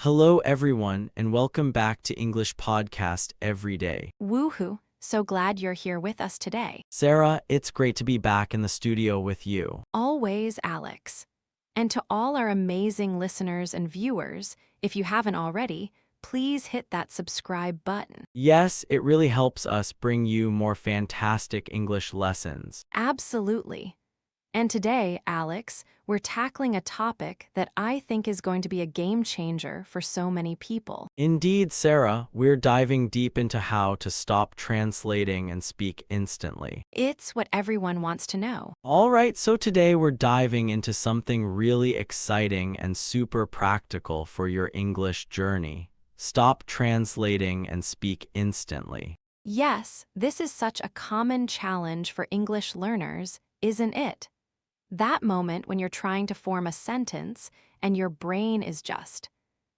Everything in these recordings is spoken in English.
Hello, everyone, and welcome back to English Podcast Every Day. Woohoo! So glad you're here with us today. Sarah, it's great to be back in the studio with you. Always, Alex. And to all our amazing listeners and viewers, if you haven't already, please hit that subscribe button. Yes, it really helps us bring you more fantastic English lessons. Absolutely. And today, Alex, we're tackling a topic that I think is going to be a game changer for so many people. Indeed, Sarah, we're diving deep into how to stop translating and speak instantly. It's what everyone wants to know. All right, so today we're diving into something really exciting and super practical for your English journey. Stop translating and speak instantly. Yes, this is such a common challenge for English learners, isn't it? That moment when you're trying to form a sentence and your brain is just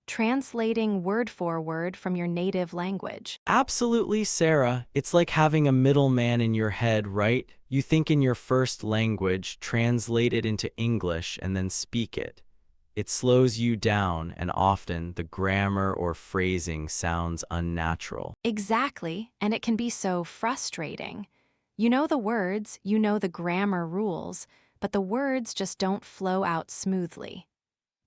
translating word for word from your native language. Absolutely, Sarah. It's like having a middleman in your head, right? You think in your first language, translate it into English, and then speak it. It slows you down, and often the grammar or phrasing sounds unnatural. Exactly, and it can be so frustrating. You know the words, you know the grammar rules, but the words just don't flow out smoothly.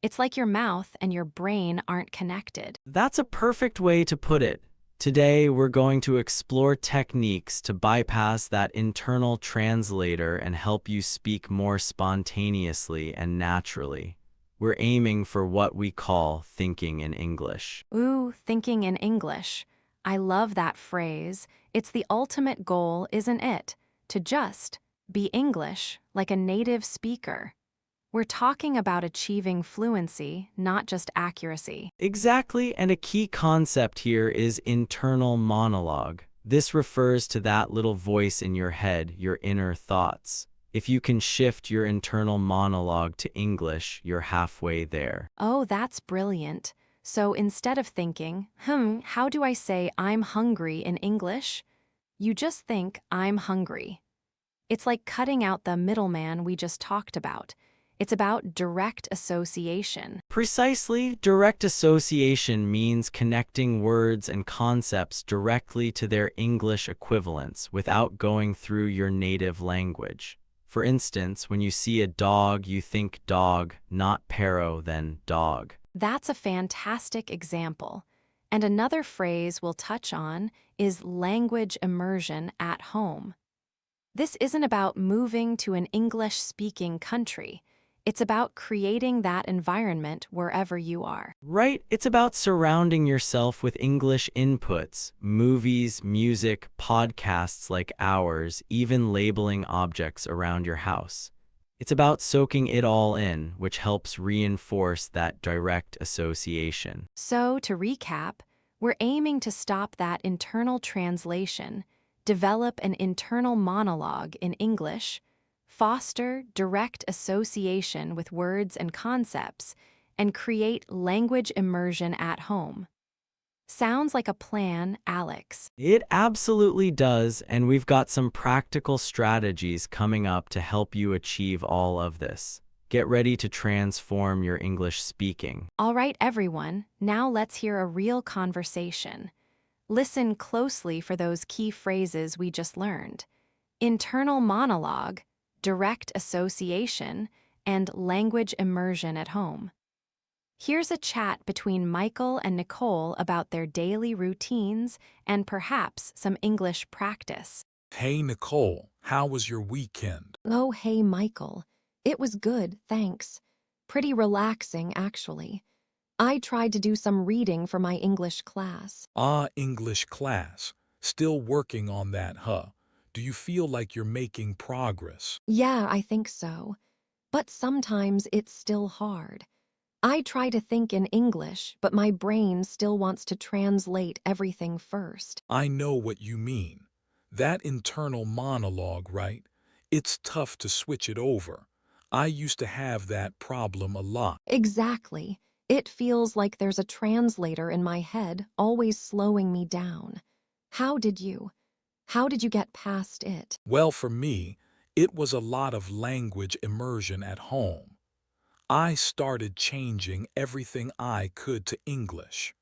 It's like your mouth and your brain aren't connected. That's a perfect way to put it. Today, we're going to explore techniques to bypass that internal translator and help you speak more spontaneously and naturally. We're aiming for what we call thinking in English. Ooh, thinking in English. I love that phrase. It's the ultimate goal, isn't it? To just be English like a native speaker. We're talking about achieving fluency, not just accuracy. Exactly, and a key concept here is internal monologue. This refers to that little voice in your head, your inner thoughts. If you can shift your internal monologue to English, you're halfway there. Oh, that's brilliant. So instead of thinking, how do I say I'm hungry in English? You just think I'm hungry. It's like cutting out the middleman we just talked about. It's about direct association. Precisely, direct association means connecting words and concepts directly to their English equivalents without going through your native language. For instance, when you see a dog, you think dog, not parrot, then dog. That's a fantastic example. And another phrase we'll touch on is language immersion at home. This isn't about moving to an English-speaking country. It's about creating that environment wherever you are. Right, it's about surrounding yourself with English inputs, movies, music, podcasts like ours, even labeling objects around your house. It's about soaking it all in, which helps reinforce that direct association. So, to recap, we're aiming to stop that internal translation, develop an internal monologue in English, foster direct association with words and concepts, and create language immersion at home. Sounds like a plan, Alex. It absolutely does, and we've got some practical strategies coming up to help you achieve all of this. Get ready to transform your English speaking. All right, everyone, now let's hear a real conversation. Listen closely for those key phrases we just learned. Internal monologue, direct association, and language immersion at home. Here's a chat between Michael and Nicole about their daily routines and perhaps some English practice. Hey Nicole, how was your weekend? Oh, hey, Michael. It was good, thanks. Pretty relaxing, actually. I tried to do some reading for my English class. English class. Still working on that, huh? Do you feel like you're making progress? Yeah, I think so. But sometimes it's still hard. I try to think in English, but my brain still wants to translate everything first. I know what you mean. That internal monologue, right? It's tough to switch it over. I used to have that problem a lot. Exactly. It feels like there's a translator in my head, always slowing me down. How did you? How did you get past it? Well, for me, it was a lot of language immersion at home. I started changing everything I could to English.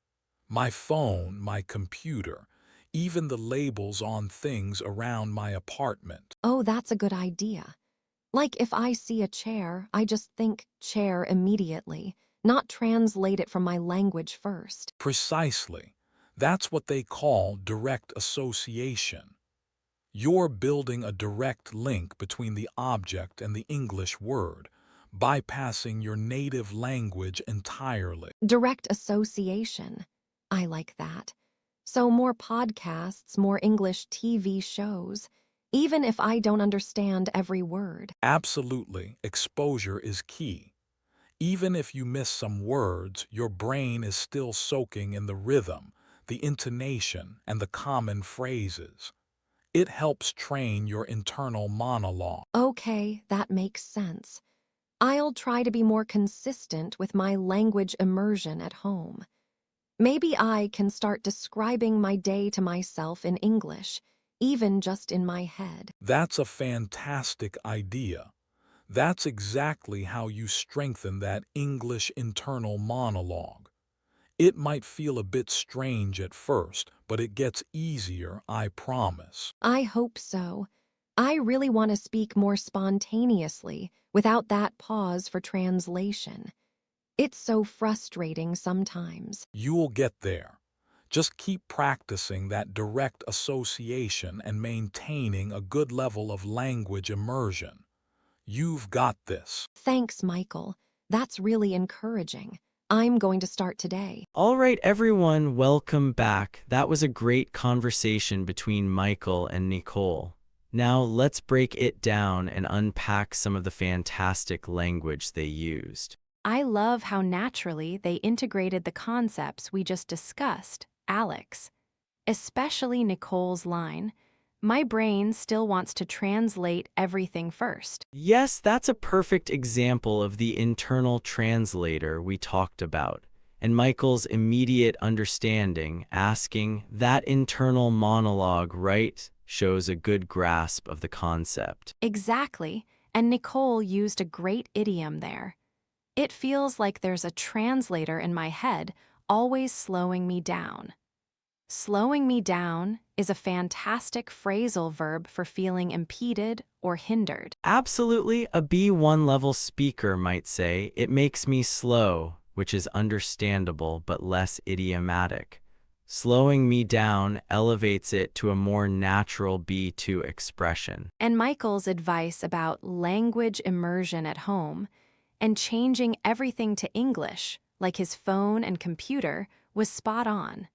My phone, my computer, even the labels on things around my apartment. Oh, that's a good idea. Like if I see a chair, I just think chair immediately, not translate it from my language first. Precisely. That's what they call direct association. You're building a direct link between the object and the English word, bypassing your native language entirely. Direct association. I like that. So more podcasts, more English TV shows, even if I don't understand every word. Absolutely, exposure is key. Even if you miss some words, your brain is still soaking in the rhythm, the intonation, and the common phrases. It helps train your internal monologue. Okay, that makes sense. I'll try to be more consistent with my language immersion at home. Maybe I can start describing my day to myself in English, even just in my head. That's a fantastic idea. That's exactly how you strengthen that English internal monologue. It might feel a bit strange at first, but it gets easier, I promise. I hope so. I really want to speak more spontaneously without that pause for translation. It's so frustrating sometimes. You'll get there. Just keep practicing that direct association and maintaining a good level of language immersion. You've got this. Thanks, Michael. That's really encouraging. I'm going to start today. All right, everyone, welcome back. That was a great conversation between Michael and Nicole. Now let's break it down and unpack some of the fantastic language they used. I love how naturally they integrated the concepts we just discussed, Alex. Especially Nicole's line, "My brain still wants to translate everything first." Yes, that's a perfect example of the internal translator we talked about. And Michael's immediate understanding, asking that internal monologue, right, shows a good grasp of the concept. Exactly, and Nicole used a great idiom there. It feels like there's a translator in my head, always slowing me down. Slowing me down is a fantastic phrasal verb for feeling impeded or hindered. Absolutely, a B1 level speaker might say, "It makes me slow," which is understandable but less idiomatic. Slowing me down elevates it to a more natural B2 expression. And Michael's advice about language immersion at home and changing everything to English, like his phone and computer, was spot on.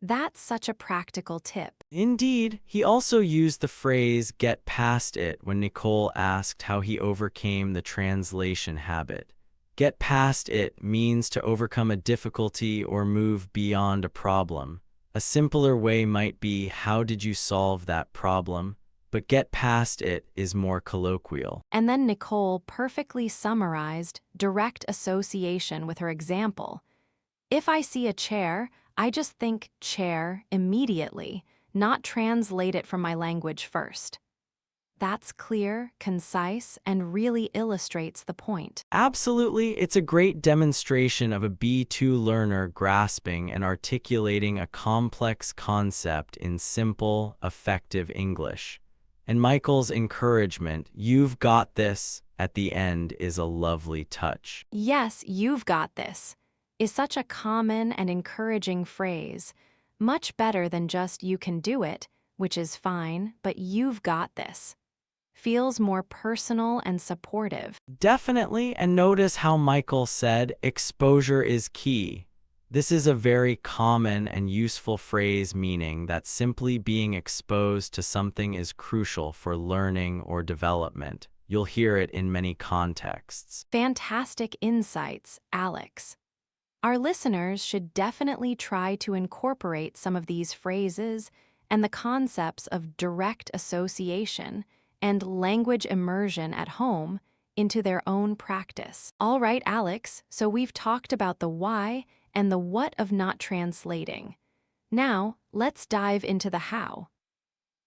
That's such a practical tip. Indeed, he also used the phrase "get past it" when Nicole asked how he overcame the translation habit. Get past it means to overcome a difficulty or move beyond a problem. A simpler way might be, "How did you solve that problem?" But "get past it" is more colloquial. And then Nicole perfectly summarized direct association with her example. If I see a chair, I just think chair immediately, not translate it from my language first. That's clear, concise, and really illustrates the point. Absolutely, it's a great demonstration of a B2 learner grasping and articulating a complex concept in simple, effective English. And Michael's encouragement, "You've got this," at the end is a lovely touch. Yes, you've got this, is such a common and encouraging phrase, much better than just "you can do it," which is fine, but "you've got this" feels more personal and supportive. Definitely, and notice how Michael said, "Exposure is key." This is a very common and useful phrase, meaning that simply being exposed to something is crucial for learning or development. You'll hear it in many contexts. Fantastic insights, Alex. Our listeners should definitely try to incorporate some of these phrases and the concepts of direct association and language immersion at home into their own practice. All right, Alex, so we've talked about the why and the what of not translating. Now, let's dive into the how.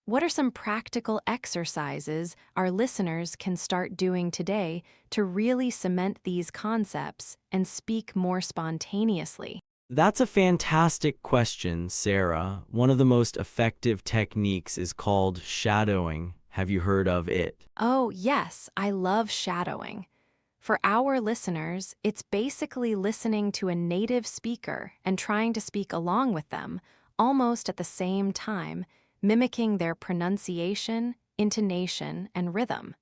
What are some practical exercises our listeners can start doing today to really cement these concepts and speak more spontaneously? That's a fantastic question, Sarah. One of the most effective techniques is called shadowing. Have you heard of it? Oh, yes, I love shadowing. For our listeners, it's basically listening to a native speaker and trying to speak along with them, almost at the same time, mimicking their pronunciation, intonation, and rhythm.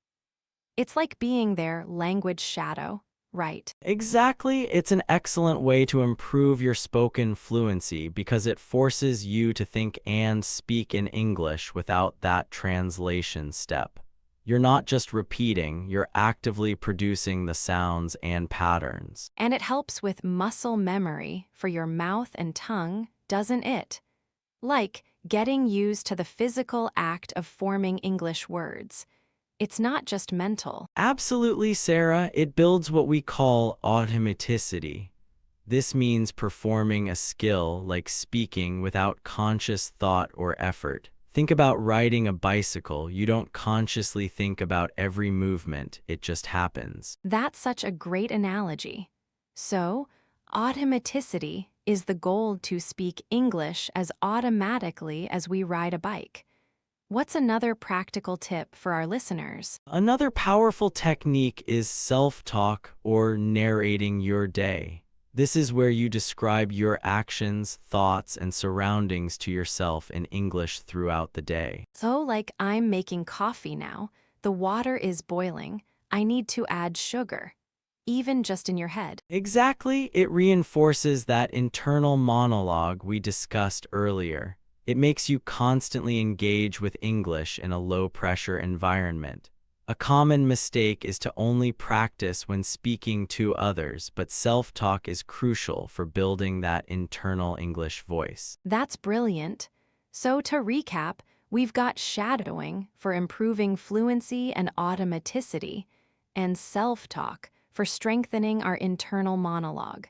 It's like being their language shadow, right? Exactly. It's an excellent way to improve your spoken fluency because it forces you to think and speak in English without that translation step. You're not just repeating, you're actively producing the sounds and patterns. And it helps with muscle memory for your mouth and tongue, doesn't it? Like getting used to the physical act of forming English words. It's not just mental. Absolutely, Sarah. It builds what we call automaticity. This means performing a skill like speaking without conscious thought or effort. Think about riding a bicycle. You don't consciously think about every movement, it just happens. That's such a great analogy. So, automaticity is the goal to speak English as automatically as we ride a bike. What's another practical tip for our listeners? Another powerful technique is self-talk or narrating your day. This is where you describe your actions, thoughts, and surroundings to yourself in English throughout the day. So, like I'm making coffee now, the water is boiling, I need to add sugar, even just in your head. Exactly, it reinforces that internal monologue we discussed earlier. It makes you constantly engage with English in a low-pressure environment. A common mistake is to only practice when speaking to others, but self-talk is crucial for building that internal English voice. That's brilliant. So, to recap, we've got shadowing for improving fluency and automaticity, and self talk for strengthening our internal monologue.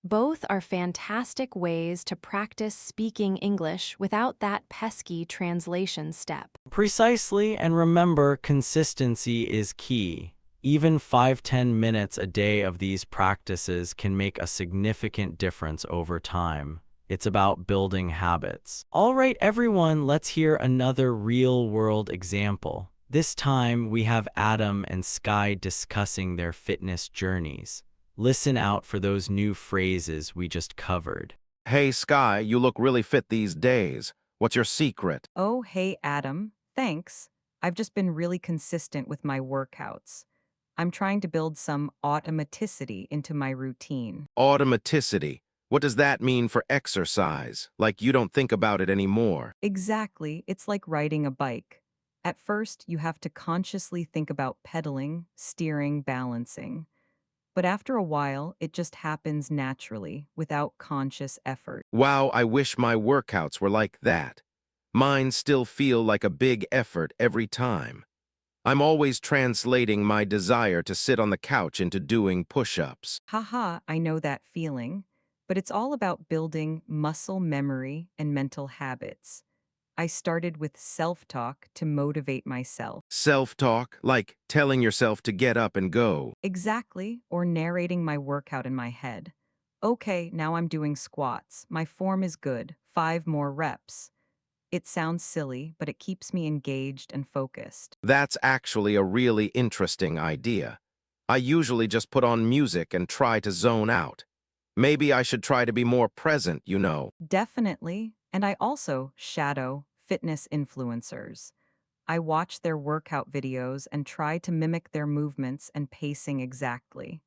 Both are fantastic ways to practice speaking English without that pesky translation step. Precisely, and remember, consistency is key. Even 5–10 minutes a day of these practices can make a significant difference over time. It's about building habits. All right, everyone, let's hear another real-world example. This time, we have Adam and Sky discussing their fitness journeys. Listen out for those new phrases we just covered. Hey, Sky, you look really fit these days. What's your secret? Oh, hey, Adam. Thanks. I've just been really consistent with my workouts. I'm trying to build some automaticity into my routine. Automaticity. What does that mean for exercise? Like you don't think about it anymore. Exactly, it's like riding a bike. At first, you have to consciously think about pedaling, steering, balancing. But after a while, it just happens naturally, without conscious effort. Wow, I wish my workouts were like that. Mine still feel like a big effort every time. I'm always translating my desire to sit on the couch into doing push-ups. Haha, I know that feeling. But it's all about building muscle memory and mental habits. I started with self-talk to motivate myself. Self-talk, like telling yourself to get up and go. Exactly, or narrating my workout in my head. Okay, now I'm doing squats. My form is good. 5 more reps. It sounds silly, but it keeps me engaged and focused. That's actually a really interesting idea. I usually just put on music and try to zone out. Maybe I should try to be more present, you know. Definitely. And I also shadow fitness influencers. I watch their workout videos and try to mimic their movements and pacing exactly.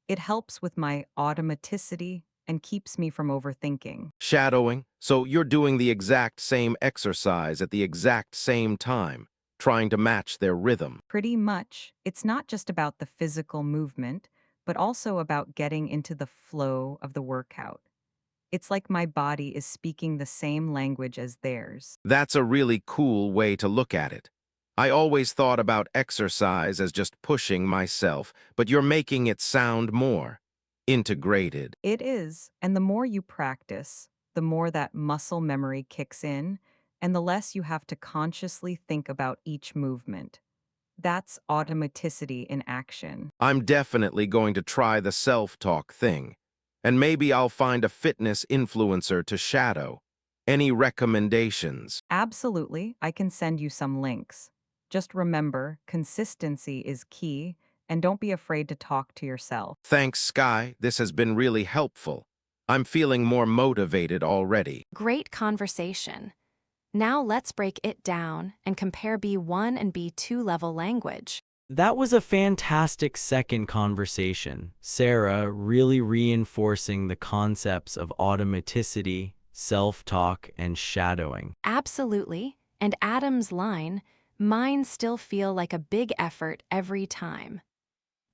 It helps with my automaticity and keeps me from overthinking. Shadowing, so you're doing the exact same exercise at the exact same time, trying to match their rhythm. Pretty much, it's not just about the physical movement, but also about getting into the flow of the workout. It's like my body is speaking the same language as theirs. That's a really cool way to look at it. I always thought about exercise as just pushing myself, but you're making it sound more integrated. It is, and the more you practice, the more that muscle memory kicks in, and the less you have to consciously think about each movement. That's automaticity in action. I'm definitely going to try the self-talk thing. And maybe I'll find a fitness influencer to shadow. Any recommendations? Absolutely, I can send you some links. Just remember, consistency is key, and don't be afraid to talk to yourself. Thanks, Sky. This has been really helpful. I'm feeling more motivated already. Great conversation. Now let's break it down and compare B1 and B2 level language. That was a fantastic second conversation, Sarah, really reinforcing the concepts of automaticity, self-talk, and shadowing. Absolutely. And Adam's line, mine still feel like a big effort every time.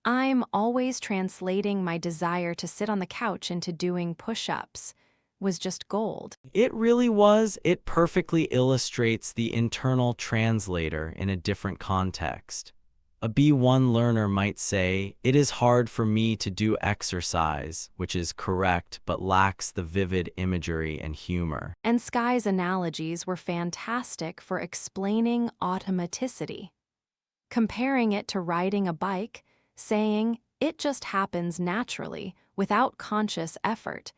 I'm always translating my desire to sit on the couch into doing push-ups, was just gold. It really was. It perfectly illustrates the internal translator in a different context. A B1 learner might say, "It is hard for me to do exercise," which is correct but lacks the vivid imagery and humor. And Sky's analogies were fantastic for explaining automaticity. Comparing it to riding a bike, saying, "It just happens naturally, without conscious effort,"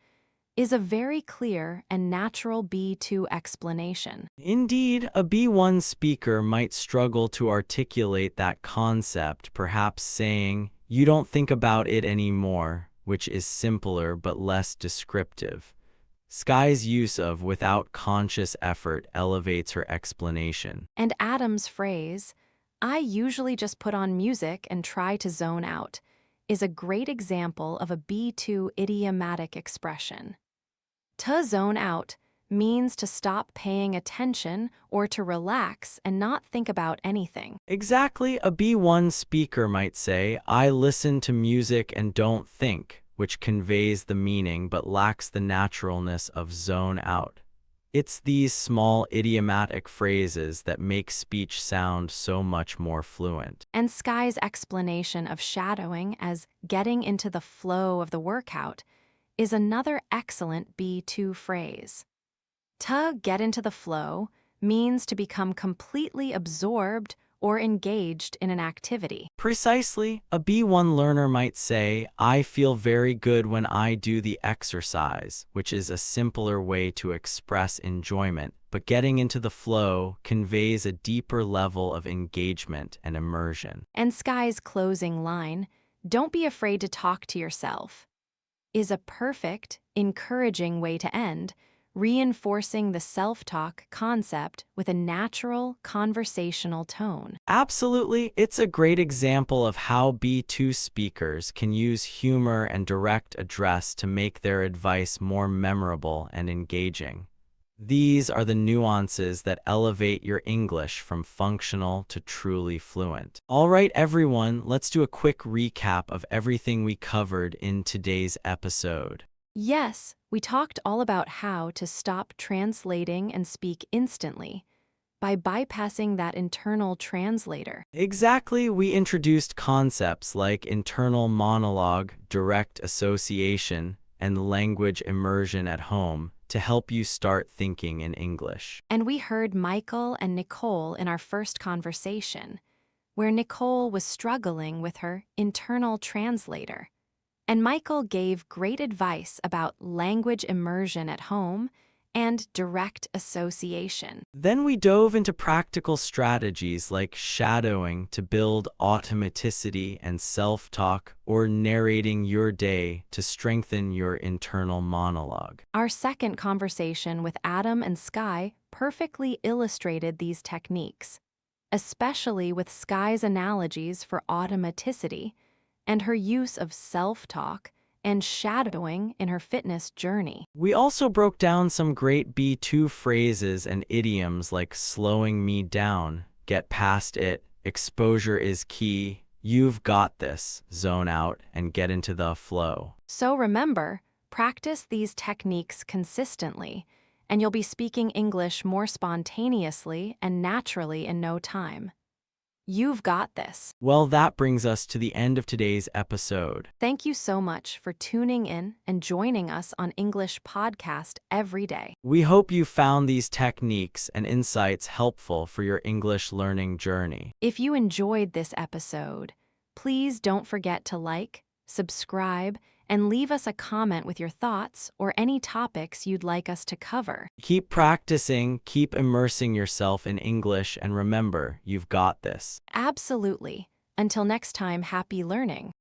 is a very clear and natural B2 explanation. Indeed, a B1 speaker might struggle to articulate that concept, perhaps saying, "You don't think about it anymore," which is simpler but less descriptive. Sky's use of "without conscious effort" elevates her explanation. And Adam's phrase, "I usually just put on music and try to zone out," is a great example of a B2 idiomatic expression. To zone out means to stop paying attention or to relax and not think about anything. Exactly, a B1 speaker might say, "I listen to music and don't think," which conveys the meaning but lacks the naturalness of zone out. It's these small idiomatic phrases that make speech sound so much more fluent. And Sky's explanation of shadowing as getting into the flow of the workout is another excellent B2 phrase. To get into the flow means to become completely absorbed or engaged in an activity. Precisely, a B1 learner might say, "I feel very good when I do the exercise," which is a simpler way to express enjoyment, but getting into the flow conveys a deeper level of engagement and immersion. And Sky's closing line, "Don't be afraid to talk to yourself," is a perfect, encouraging way to end, reinforcing the self-talk concept with a natural, conversational tone. Absolutely, it's a great example of how B2 speakers can use humor and direct address to make their advice more memorable and engaging. These are the nuances that elevate your English from functional to truly fluent. All right, everyone, let's do a quick recap of everything we covered in today's episode. Yes, we talked all about how to stop translating and speak instantly by bypassing that internal translator. Exactly, we introduced concepts like internal monologue, direct association, and language immersion at home to help you start thinking in English. And we heard Michael and Nicole in our first conversation, where Nicole was struggling with her internal translator. And Michael gave great advice about language immersion at home and direct association. Then we dove into practical strategies like shadowing to build automaticity and self-talk, or narrating your day to strengthen your internal monologue. Our second conversation with Adam and Sky perfectly illustrated these techniques, especially with Sky's analogies for automaticity and her use of self-talk and shadowing in her fitness journey. We also broke down some great B2 phrases and idioms like "slowing me down," "get past it," "exposure is key," "you've got this," "zone out," and "get into the flow." So remember, practice these techniques consistently, and you'll be speaking English more spontaneously and naturally in no time. You've got this. Well, that brings us to the end of today's episode. Thank you so much for tuning in and joining us on English Podcast every day. We hope you found these techniques and insights helpful for your English learning journey. If you enjoyed this episode, please don't forget to like, subscribe, and leave us a comment with your thoughts or any topics you'd like us to cover. Keep practicing, keep immersing yourself in English, and remember, you've got this. Absolutely. Until next time, happy learning.